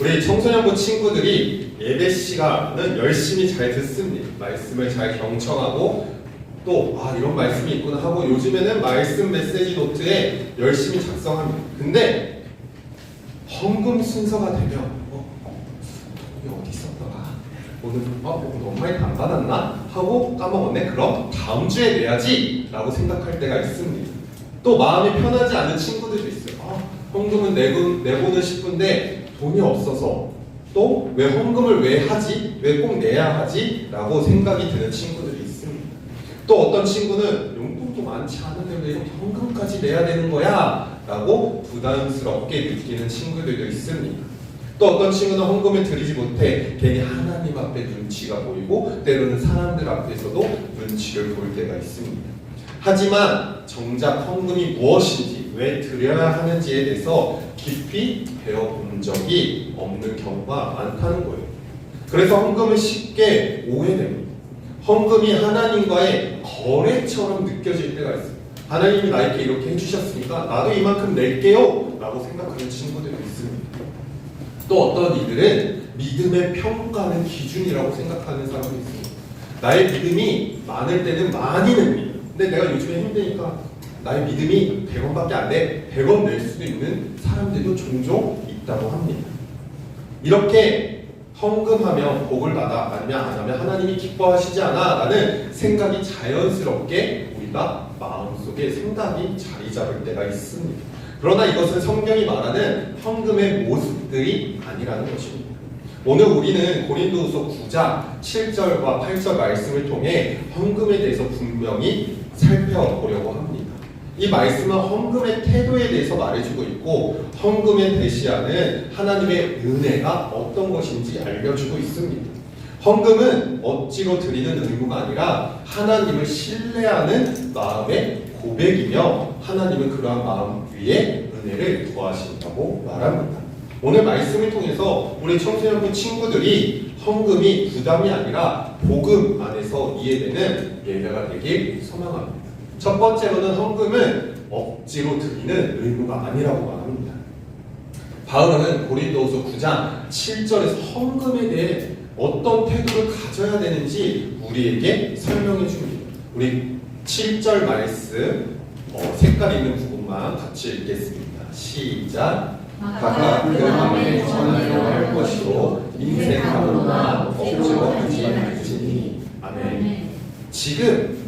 우리 청소년부 친구들이 예배 시간은 열심히 잘 듣습니다. 말씀을 잘 경청하고 또 이런 말씀이 있구나 하고 요즘에는 말씀 메시지 노트에 열심히 작성합니다. 근데 헌금 순서가 되면 이게 어디 있었더라? 오늘 너무 많이 안 받았나? 하고 까먹었네. 그럼 다음 주에 내야지 라고 생각할 때가 있습니다. 또 마음이 편하지 않은 친구들도 있어요. 헌금은 내고는 싶은데 돈이 없어서 또 왜 헌금을 왜 하지? 왜 꼭 내야 하지? 라고 생각이 드는 친구들이 있습니다. 또 어떤 친구는 용돈도 많지 않은데 왜 이렇게 헌금까지 내야 되는 거야? 라고 부담스럽게 느끼는 친구들도 있습니다. 또 어떤 친구는 헌금을 드리지 못해 괜히 하나님 앞에 눈치가 보이고 때로는 사람들 앞에서도 눈치를 볼 때가 있습니다. 하지만 정작 헌금이 무엇인지 왜 드려야 하는지에 대해서 깊이 배워본 적이 없는 경우가 많다는 거예요. 그래서 헌금을 쉽게 오해됩니다. 헌금이 하나님과의 거래처럼 느껴질 때가 있어요. 하나님이 나에게 이렇게 해주셨으니까 나도 이만큼 낼게요 라고 생각하는 친구들이 있습니다. 또 어떤 이들은 믿음의 평가는 기준이라고 생각하는 사람이 있습니다. 나의 믿음이 많을 때는 많이 냅니다. 근데 내가 요즘에 힘드니까 나의 믿음이 100원밖에 안 돼. 100원 낼 수도 있는 사람들도 종종 있다고 합니다. 이렇게 헌금하면 복을 받아 아니면 안 하면 하나님이 기뻐하시지 않아 라는 생각이 자연스럽게 우리가 마음속에 생각이 자리 잡을 때가 있습니다. 그러나 이것은 성경이 말하는 헌금의 모습들이 아니라는 것입니다. 오늘 우리는 고린도후서 9장 7절과 8절 말씀을 통해 헌금에 대해서 분명히 살펴보려고 합니다. 이 말씀은 헌금의 태도에 대해서 말해주고 있고 헌금에 대시하는 하나님의 은혜가 어떤 것인지 알려주고 있습니다. 헌금은 억지로 드리는 의무가 아니라 하나님을 신뢰하는 마음의 고백이며 하나님은 그러한 마음 위에 은혜를 더하신다고 말합니다. 오늘 말씀을 통해서 우리 청소년부 친구들이 헌금이 부담이 아니라 복음 안에서 이해되는 예배가 되길 소망합니다. 첫 번째로는 헌금은 억지로 드리는 의무가 아니라고 말합니다. 바울은 고린도후서 9장 7절에서 헌금에 대해 어떤 태도를 가져야 되는지 우리에게 설명해 줍니다. 우리 7절 말씀 색깔 있는 부분만 같이 읽겠습니다. 시작. 각각 그 마음에 전하려 할 것이로 인색함으로나 억지로 하지 말지니. 아멘. 지금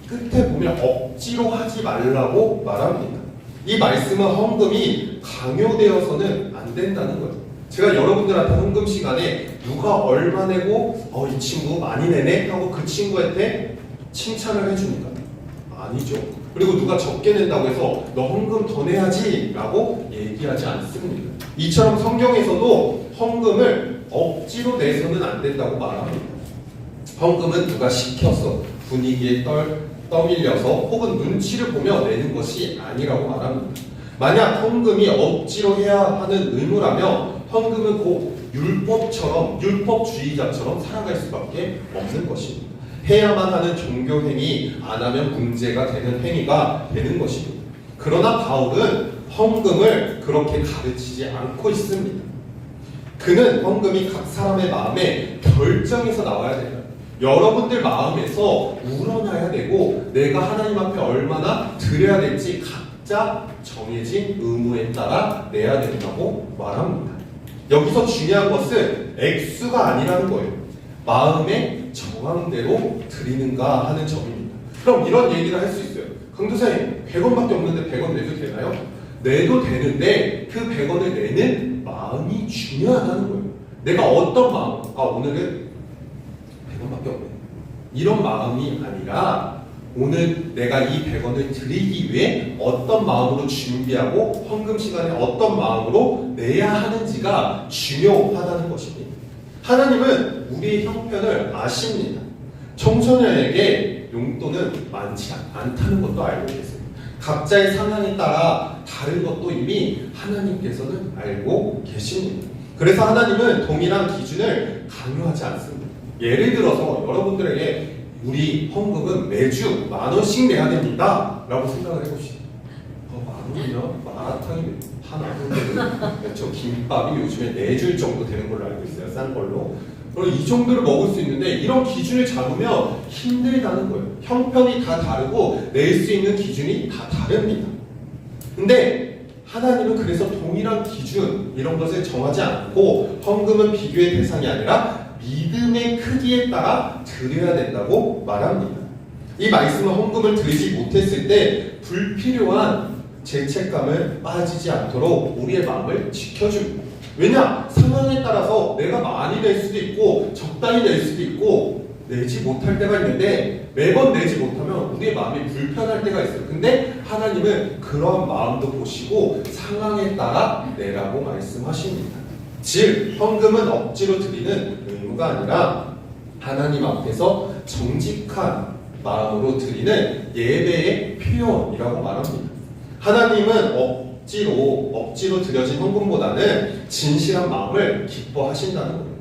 끝에 보면 억지로 하지 말라고 말합니다. 이 말씀은 헌금이 강요되어서는 안 된다는 거예요. 제가 여러분들한테 헌금 시간에 누가 얼마 내고 이 친구 많이 내네 하고 그 친구한테 칭찬을 해줍니까? 아니죠. 그리고 누가 적게 낸다고 해서 너 헌금 더 내야지 라고 얘기하지 않습니다. 이처럼 성경에서도 헌금을 억지로 내서는 안 된다고 말합니다. 헌금은 누가 시켜서 분위기에 떠밀려서 혹은 눈치를 보며 내는 것이 아니라고 말합니다. 만약 헌금이 억지로 해야 하는 의무라면 헌금은 곧 율법주의자처럼 살아갈 수밖에 없는 것입니다. 해야만 하는 종교 행위, 안 하면 문제가 되는 행위가 되는 것입니다. 그러나 바울은 헌금을 그렇게 가르치지 않고 있습니다. 그는 헌금이 각 사람의 마음에 결정해서 나와야 된다. 여러분들 마음에서 우러나야 되고 내가 하나님 앞에 얼마나 드려야 될지 각자 정해진 의무에 따라 내야 된다고 말합니다. 여기서 중요한 것은 액수가 아니라는 거예요. 마음의 정함대로 드리는가 하는 점입니다. 그럼 이런 얘기를 할 수 있어요. 강도사님 100원밖에 없는데 100원 내도 되나요? 내도 되는데 그 100원을 내는 마음이 중요하다는 거예요. 내가 어떤 마음, 오늘은 100원밖에 없네, 이런 마음이 아니라 오늘 내가 이 100원을 드리기 위해 어떤 마음으로 준비하고 헌금 시간에 어떤 마음으로 내야 하는지가 중요하다는 것입니다. 하나님은 우리의 형편을 아십니다. 청소년에게 용돈은 많지 않다는 것도 알고 계십니다. 각자의 상황에 따라 다른 것도 이미 하나님께서는 알고 계십니다. 그래서 하나님은 동일한 기준을 강요하지 않습니다. 예를 들어서 여러분들에게 우리 헌금은 매주 10,000원씩 내야 됩니다 라고 생각을 해봅시다. 10,000원이면 마라탕이 하나 저 김밥이 요즘에 4줄 정도 되는 걸로 알고 있어요. 싼 걸로. 그럼 이 정도를 먹을 수 있는데 이런 기준을 잡으면 힘들다는 거예요. 형편이 다 다르고 낼 수 있는 기준이 다 다릅니다. 근데 하나님은 그래서 동일한 기준 이런 것을 정하지 않고 헌금은 비교의 대상이 아니라 믿음의 크기에 따라 드려야 된다고 말합니다. 이 말씀은 헌금을 드리지 못했을 때 불필요한 죄책감을 빠지지 않도록 우리의 마음을 지켜줍니다. 왜냐? 상황에 따라서 내가 많이 낼 수도 있고 적당히 낼 수도 있고 내지 못할 때가 있는데 매번 내지 못하면 우리의 마음이 불편할 때가 있어요. 근데 하나님은 그러한 마음도 보시고 상황에 따라 내라고 말씀하십니다. 즉 헌금은 억지로 드리는 의무가 아니라 하나님 앞에서 정직한 마음으로 드리는 예배의 표현이라고 말합니다. 하나님은 억지로 드려진 헌금보다는 진실한 마음을 기뻐하신다는 거예요.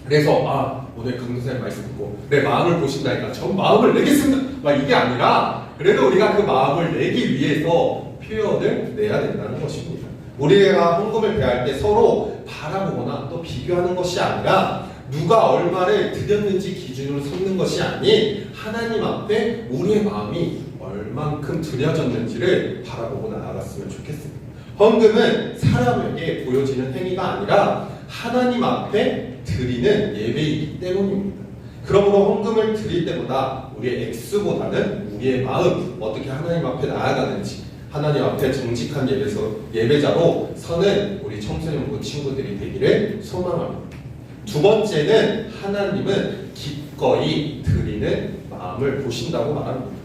그래서 오늘 강도사님 말씀 듣고 내 마음을 보신다니까 전 마음을 내겠습니다 막 이게 아니라 그래도 우리가 그 마음을 내기 위해서 표현을 내야 된다는 것입니다. 우리가 헌금을 대할 때 서로 바라보거나 또 비교하는 것이 아니라 누가 얼마를 드렸는지 기준으로 삼는 것이 아닌 하나님 앞에 우리의 마음이 얼만큼 드려졌는지를 바라보고 나아갔으면 좋겠습니다. 헌금은 사람에게 보여지는 행위가 아니라 하나님 앞에 드리는 예배이기 때문입니다. 그러므로 헌금을 드릴 때보다 우리의 액수보다는 우리의 마음 어떻게 하나님 앞에 나아가는지 하나님 앞에 정직한 예배자로 서는 우리 청소년부 친구들이 되기를 소망합니다. 두 번째는 하나님은 기꺼이 드리는 마음을 보신다고 말합니다.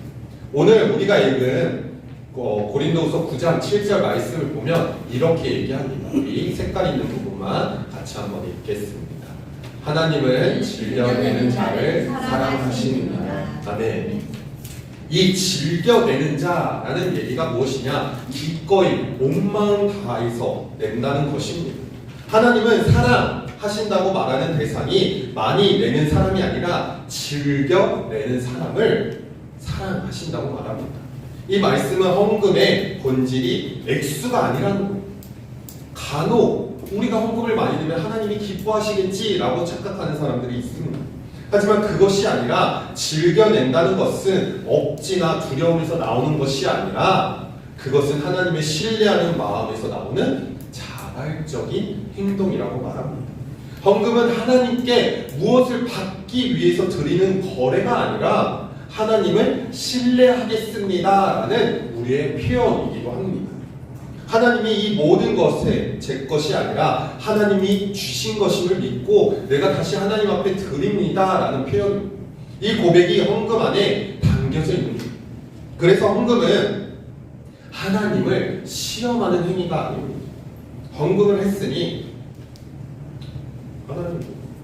오늘 우리가 읽은 고린도후서 9장 7절 말씀을 보면 이렇게 얘기합니다. 우리 색깔 있는 부분만 같이 한번 읽겠습니다. 하나님은 즐겨내는 자를 사랑하시느니라. 아멘. 이 즐겨내는 자라는 얘기가 무엇이냐? 기꺼이 온 마음 다해서 낸다는 것입니다. 하나님은 사랑하신다고 말하는 대상이 많이 내는 사람이 아니라 즐겨내는 사람을 사랑하신다고 말합니다. 이 말씀은 헌금의 본질이 액수가 아니라는 거예요. 간혹 우리가 헌금을 많이 내면 하나님이 기뻐하시겠지라고 착각하는 사람들이 있습니다. 하지만 그것이 아니라 즐겨낸다는 것은 억지나 두려움에서 나오는 것이 아니라 그것은 하나님의 신뢰하는 마음에서 나오는 자발적인 행동이라고 말합니다. 헌금은 하나님께 무엇을 받기 위해서 드리는 거래가 아니라 하나님을 신뢰하겠습니다라는 우리의 표현이기도 합니다. 하나님이 이 모든 것에 제 것이 아니라 하나님이 주신 것임을 믿고 내가 다시 하나님 앞에 드립니다라는 표현, 이 고백이 헌금 안에 담겨져 있는 거예요. 그래서 헌금은 하나님을 시험하는 행위가 아닙니다. 헌금을 했으니 하나님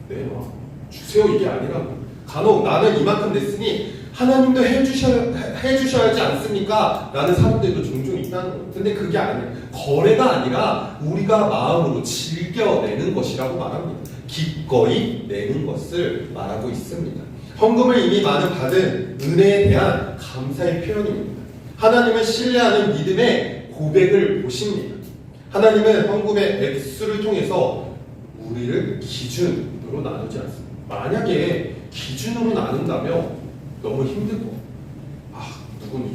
내놔 주세요 이게 아니라 간혹 나는 이만큼 냈으니 하나님도 해주셔야지 않습니까? 라는 사람들도 종종 있다는 거예요. 근데 그게 아니에요. 거래가 아니라 우리가 마음으로 즐겨내는 것이라고 말합니다. 기꺼이 내는 것을 말하고 있습니다. 헌금을 이미 많은 받은 은혜에 대한 감사의 표현입니다. 하나님을 신뢰하는 믿음의 고백을 보십니다. 하나님은 헌금의 액수를 통해서 우리를 기준으로 나누지 않습니다. 만약에 기준으로 나눈다면 너무 힘들고 누군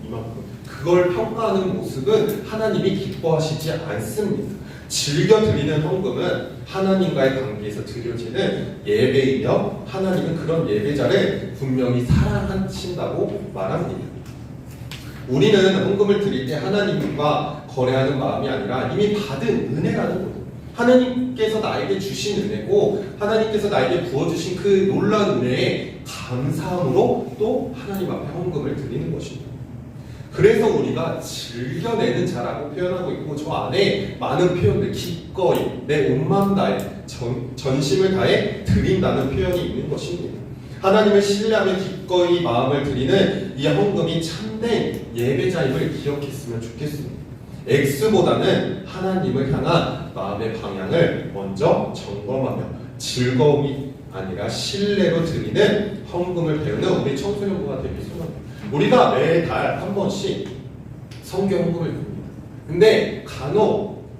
이만큼 그걸 평가하는 모습은 하나님이 기뻐하시지 않습니다. 즐겨 드리는 헌금은 하나님과의 관계에서 드려지는 예배이며 하나님은 그런 예배자를 분명히 사랑하신다고 말합니다. 우리는 헌금을 드릴 때 하나님과 거래하는 마음이 아니라 이미 받은 은혜라는 거예요. 하나님께서 나에게 주신 은혜고 하나님께서 나에게 부어주신 그 놀라운 은혜에 감사함으로 또 하나님 앞에 헌금을 드리는 것입니다. 그래서 우리가 즐겨내는 자라고 표현하고 있고 저 안에 많은 표현들 기꺼이 내 온 마음 다해 전심을 다해 드린다는 표현이 있는 것입니다. 하나님을 신뢰하며 기꺼이 마음을 드리는 이 헌금이 참된 예배자임을 기억했으면 좋겠습니다. 액수보다는 하나님을 향한 마음의 방향을 먼저 점검하며 즐거움이 아니라 신뢰로 드리는 헌금을 배우는 우리 청소년부가 되길 소망합니다. 우리가 매달 한 번씩 성경 헌금을 드립니다. 근데 간혹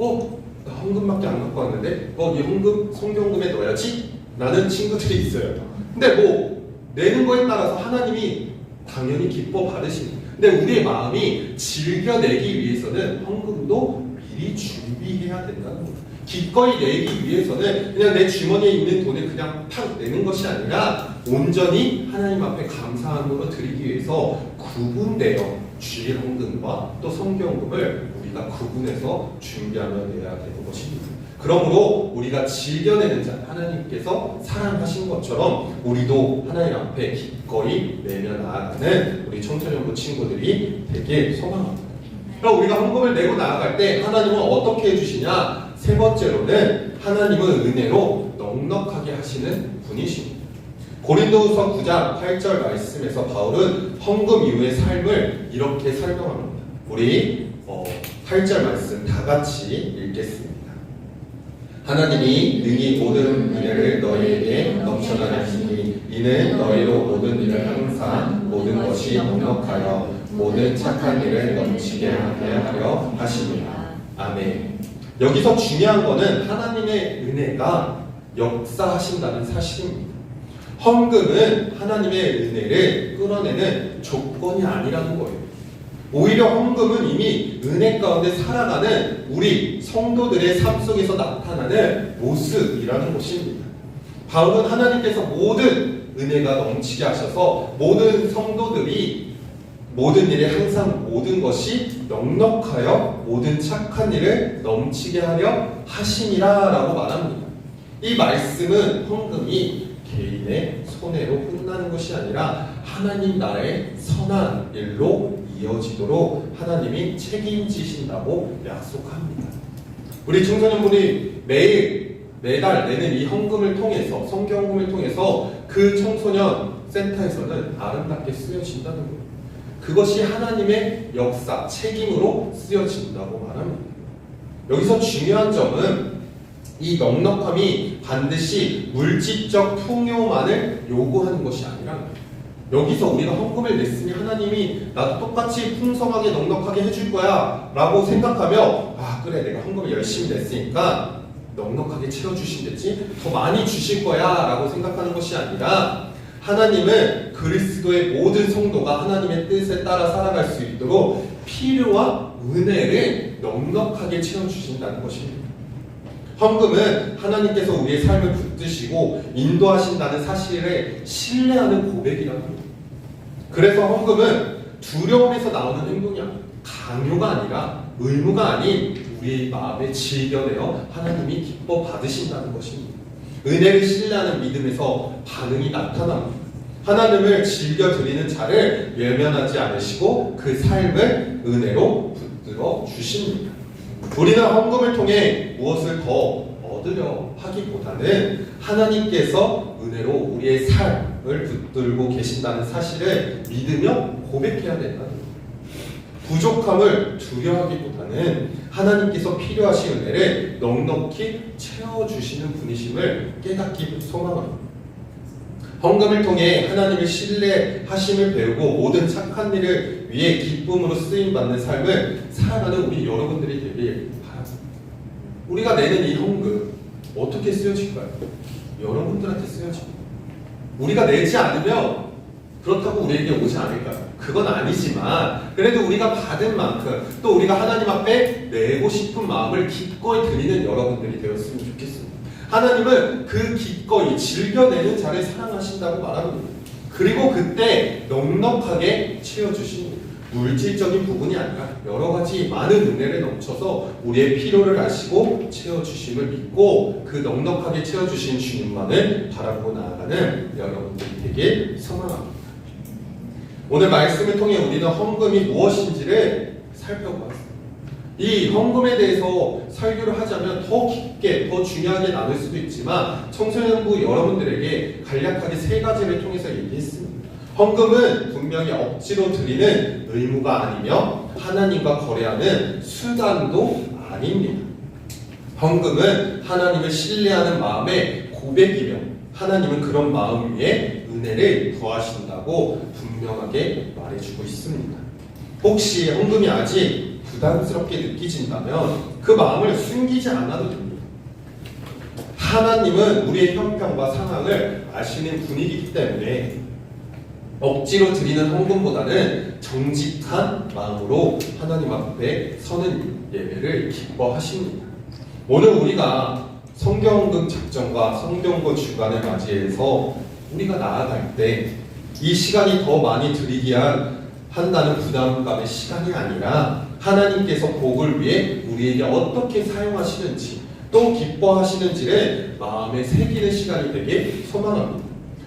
나 헌금밖에 안 갖고 왔는데 이 헌금 성경금에 넣어야지? 라는 친구들이 있어요. 근데 뭐 내는 거에 따라서 하나님이 당연히 기뻐 받으십니다. 근데 우리의 마음이 즐겨내기 위해서는 헌금도 미리 준비해야 된다는 거예요. 기꺼이 내기 위해서는 그냥 내 주머니에 있는 돈을 그냥 팍 내는 것이 아니라 온전히 하나님 앞에 감사함으로 드리기 위해서 구분되어 주일 헌금과 또 성경금을 우리가 구분해서 준비하며 내야 되는 것입니다. 그러므로 우리가 즐겨내는 자, 하나님께서 사랑하신 것처럼 우리도 하나님 앞에 기꺼이 내며 나아가는 우리 청소년부 친구들이 되길 소망합니다. 그럼 우리가 헌금을 내고 나아갈 때 하나님은 어떻게 해주시냐? 세 번째로는 하나님은 은혜로 넉넉하게 하시는 분이십니다. 고린도후서 9장 8절 말씀에서 바울은 헌금 이후의 삶을 이렇게 설명합니다. 우리 8절 말씀 다 같이 읽겠습니다. 하나님이 능히 모든 은혜를 너희에게 넘쳐나게 하시니 이는 너희로 모든 일을 항상 모든 것이 넉넉하여 모든 착한 일을 넘치게 하게 하려 하십니다. 아멘. 여기서 중요한 것은 하나님의 은혜가 역사하신다는 사실입니다. 헌금은 하나님의 은혜를 끌어내는 조건이 아니라는 거예요. 오히려 헌금은 이미 은혜 가운데 살아가는 우리 성도들의 삶 속에서 나타나는 모습이라는 것입니다. 바울은 하나님께서 모든 은혜가 넘치게 하셔서 모든 성도들이 모든 일에 항상 모든 것이 넉넉하여 모든 착한 일을 넘치게 하려 하심이라 라고 말합니다. 이 말씀은 헌금이 개인의 손해로 끝나는 것이 아니라 하나님 나라의 선한 일로 이어지도록 하나님이 책임지신다고 약속합니다. 우리 청소년분이 매달 내는 이 헌금을 통해서 성경금을 통해서 그 청소년 센터에서는 아름답게 쓰여진다는 거예요. 그것이 하나님의 역사, 책임으로 쓰여진다고 말합니다. 여기서 중요한 점은 이 넉넉함이 반드시 물질적 풍요만을 요구하는 것이 아니라 여기서 우리가 헌금을 냈으니 하나님이 나도 똑같이 풍성하게 넉넉하게 해줄 거야 라고 생각하며 그래 내가 헌금을 열심히 냈으니까 넉넉하게 채워주신댔지 더 많이 주실 거야 라고 생각하는 것이 아니라 하나님은 그리스도의 모든 성도가 하나님의 뜻에 따라 살아갈 수 있도록 필요와 은혜를 넉넉하게 채워주신다는 것입니다. 헌금은 하나님께서 우리의 삶을 붙드시고 인도하신다는 사실을 신뢰하는 고백이라고 합니다. 그래서 헌금은 두려움에서 나오는 행동이 아니라 강요가 아니라 의무가 아닌 우리의 마음에 즐겨내어 하나님이 기뻐 받으신다는 것입니다. 은혜를 신뢰하는 믿음에서 반응이 나타납니다. 하나님을 즐겨 드리는 자를 외면하지 않으시고 그 삶을 은혜로 붙들어 주십니다. 우리는 헌금을 통해 무엇을 더 얻으려 하기보다는 하나님께서 은혜로 우리의 삶을 붙들고 계신다는 사실을 믿으며 고백해야 된다는 거예요. 부족함을 두려워하기보다는 하나님께서 필요하신 은혜를 넉넉히 채워주시는 분이심을 깨닫기 소망합니다. 헌금을 통해 하나님을 신뢰하심을 배우고 모든 착한 일을 위해 기쁨으로 쓰임받는 삶을 살아가는 우리 여러분들이 되길 바랍니다. 우리가 내는 이 헌금 어떻게 쓰여질까요? 여러분들한테 쓰여집니다. 우리가 내지 않으면 그렇다고 우리에게 오지 않을까요? 그건 아니지만 그래도 우리가 받은 만큼 또 우리가 하나님 앞에 내고 싶은 마음을 기꺼이 드리는 여러분들이 되었으면 좋겠습니다. 하나님은 그 기꺼이 즐겨내는 자를 사랑하신다고 말합니다. 그리고 그때 넉넉하게 채워주십니다. 물질적인 부분이 아니라 여러 가지 많은 은혜를 넘쳐서 우리의 필요를 아시고 채워주심을 믿고 그 넉넉하게 채워주신 주님만을 바라보고 나아가는 여러분들이 되길 소망합니다. 오늘 말씀을 통해 우리는 헌금이 무엇인지를 살펴보았습니다. 이 헌금에 대해서 설교를 하자면 더 깊게, 더 중요하게 나눌 수도 있지만 청소년부 여러분들에게 간략하게 세 가지를 통해서 얘기했습니다. 헌금은 분명히 억지로 드리는 의무가 아니며 하나님과 거래하는 수단도 아닙니다. 헌금은 하나님을 신뢰하는 마음의 고백이며 하나님은 그런 마음 위에 은혜를 더하신다고 분명하게 말해주고 있습니다. 혹시 헌금이 아직 부담스럽게 느끼진다면 그 마음을 숨기지 않아도 됩니다. 하나님은 우리의 형편과 상황을 아시는 분이기 때문에 억지로 드리는 헌금보다는 정직한 마음으로 하나님 앞에 서는 예배를 기뻐하십니다. 오늘 우리가 성경헌금 작정과 성경헌금 주간을 맞이해서 우리가 나아갈 때 이 시간이 더 많이 드리기야 한다는 부담감의 시간이 아니라 하나님께서 복을 위해 우리에게 어떻게 사용하시는지 또 기뻐하시는지를 마음에 새기는 시간이 되길 소망합니다.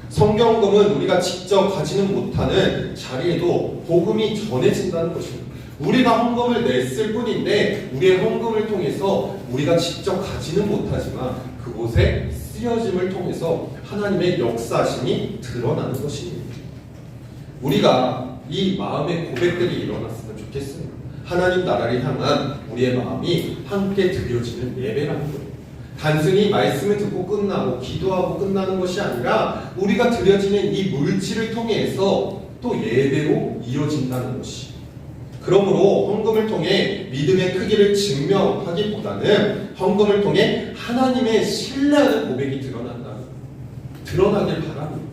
성경헌금은 우리가 직접 가지는 못하는 자리에도 복음이 전해진다는 것입니다. 우리가 헌금을 냈을 뿐인데 우리의 헌금을 통해서 우리가 직접 가지는 못하지만 그곳에 쓰여짐을 통해서 하나님의 역사심이 드러나는 것입니다. 우리가 이 마음의 고백들이 일어났으면 좋겠습니다. 하나님 나라를 향한 우리의 마음이 함께 드려지는 예배라는 거예요. 단순히 말씀을 듣고 끝나고 기도하고 끝나는 것이 아니라 우리가 드려지는 이 물질을 통해서 또 예배로 이어진다는 것이. 그러므로 헌금을 통해 믿음의 크기를 증명하기보다는 헌금을 통해 하나님의 신뢰하는 고백이 드러나길 바랍니다.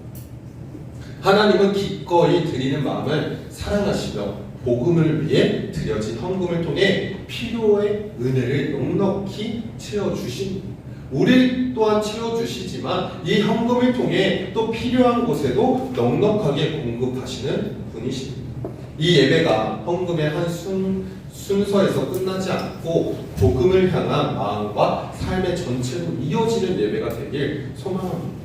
하나님은 기꺼이 드리는 마음을 사랑하시며 복음을 위해 드려진 헌금을 통해 필요의 은혜를 넉넉히 채워주십니다. 우리 또한 채워주시지만 이 헌금을 통해 또 필요한 곳에도 넉넉하게 공급하시는 분이십니다. 이 예배가 헌금의 한 순서에서 끝나지 않고 복음을 향한 마음과 삶의 전체로 이어지는 예배가 되길 소망합니다.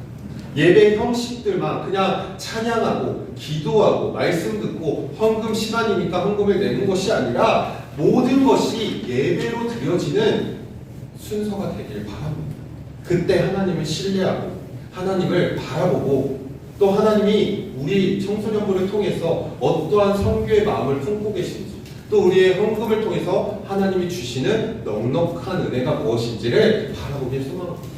예배 형식들만 그냥 찬양하고 기도하고 말씀 듣고 헌금 시간이니까 헌금을 내는 것이 아니라 모든 것이 예배로 드려지는 순서가 되길 바랍니다. 그때 하나님을 신뢰하고 하나님을 바라보고 또 하나님이 우리 청소년부를 통해서 어떠한 선교의 마음을 품고 계신지 또 우리의 헌금을 통해서 하나님이 주시는 넉넉한 은혜가 무엇인지를 바라보길 소망합니다.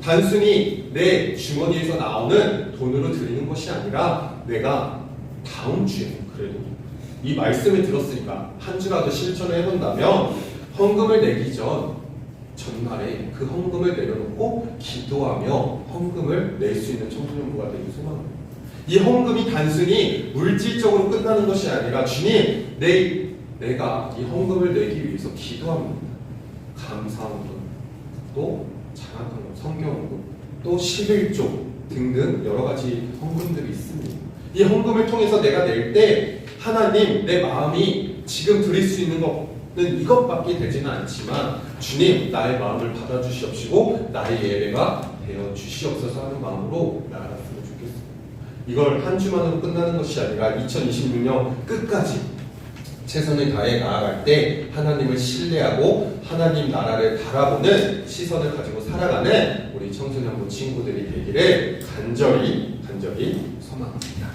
단순히 내 주머니에서 나오는 돈으로 드리는 것이 아니라 내가 다음 주에 그래도 이 말씀을 들었으니까 한 주라도 실천을 해본다면 헌금을 내기 전날에 그 헌금을 내려놓고 기도하며 헌금을 낼 수 있는 청소년부가 되기 소망합니다. 이 헌금이 단순히 물질적으로 끝나는 것이 아니라 주님 내가 이 헌금을 내기 위해서 기도합니다. 감사헌금 또 장학헌금, 성경헌금, 또 11조 등등 여러 가지 헌금들이 있습니다. 이 헌금을 통해서 내가 낼 때 하나님 내 마음이 지금 드릴 수 있는 것은 이것밖에 되지는 않지만 주님 나의 마음을 받아주시옵시고 나의 예배가 되어 주시옵소서 하는 마음으로 나아갔으면 좋겠습니다. 이걸 한 주만으로 끝나는 것이 아니라 2026년 끝까지 최선을 다해 나아갈 때 하나님을 신뢰하고 하나님 나라를 바라보는 시선을 가지고 살아가는 우리 청소년부 친구들이 되기를 간절히 소망합니다.